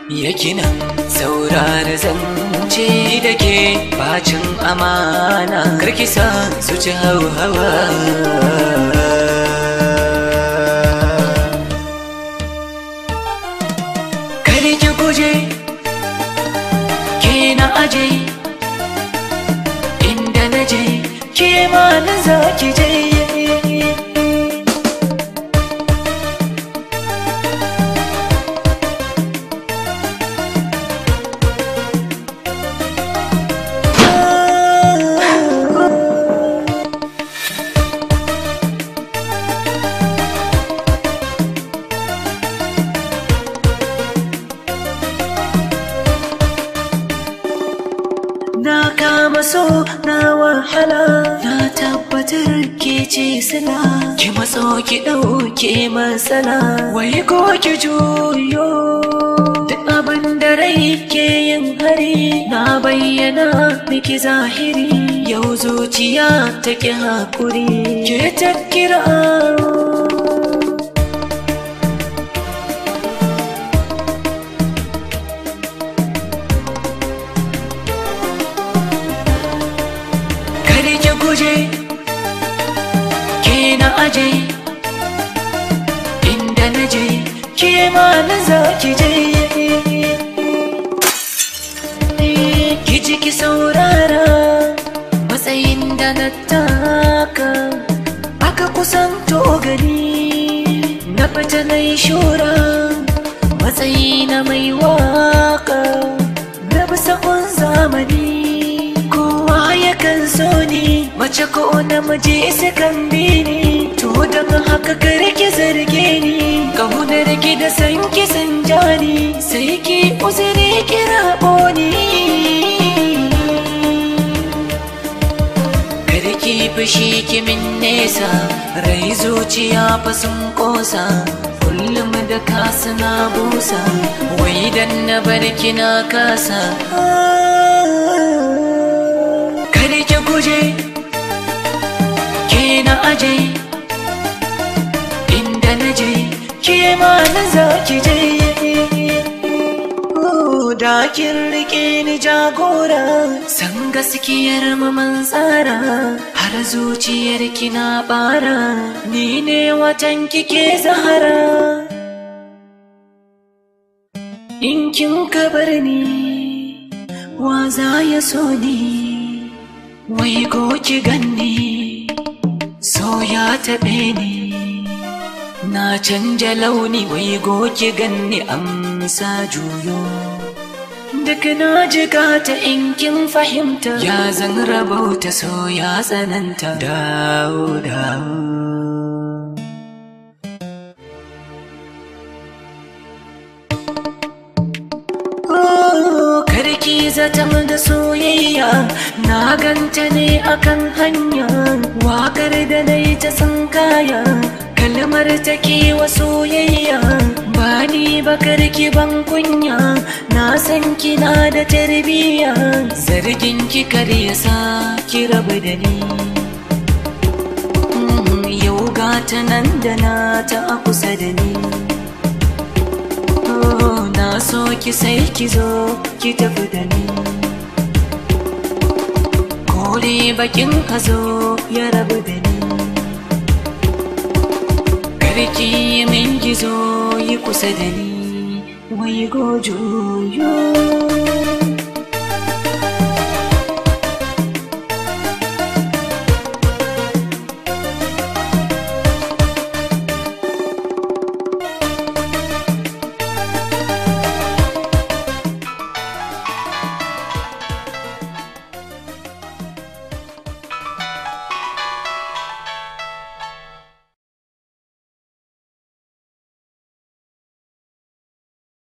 yake nan saurara zance da ke bacin amana karkisa su ci hawa kare ki guje ke na aje inda na je ke ma na za ki je na kama so na wahala na tabbatar ke ce sila ki matso ki ɗauke matsala wai ko ki juyo duk abin da rai ke yin hari na bayyana miki zahiri yau zuciya ta ki hakuri ke ta kira guje ke na aje inda na je ke ma na za ki je ki ji ki saurara matsayin da na taka aka kusanto gani na fita na yi shura matsayi na mai waka na bisa kun zamani yakan so ni mace ko namiji sukan bi ni to don haka kare ki zarge ni kaunar ki da san ki san jani sai ki uzuri ki rabo ni kare ki fushi ki min nesa rai zuciya fa sun kosa kullum da kasa na busa wai dan na bar ki na kasa guje ke na aje inda na je ke ma na za ki je da kin rike ni jagora san gaskiyar mu man tsara har zuciyar ki na bara ni ne watan kike zahara in kin ka bar ni wa za ya so ni wai ko ki ganni so ya taɓe ni na canja launi wai go ki ganni amsa juyo duk na jiga ta in kin fahimta ya zan rabauta so ya tsananta dawo karki zaton da soyayya na ganta ne akan hanya wakar da na yi ta san kaya kalmar take wa soyayya ba ni ba karki ban kunya na san kina da tarbiyya zargin ki kar ya sa ki rabu da ni yau gata nan da na ta a kusa da ni na so ki sai ki zo ki tafi da ni kore bakin ka zo ya rabu da ni karki min gizo yi kusa da ni wai gojo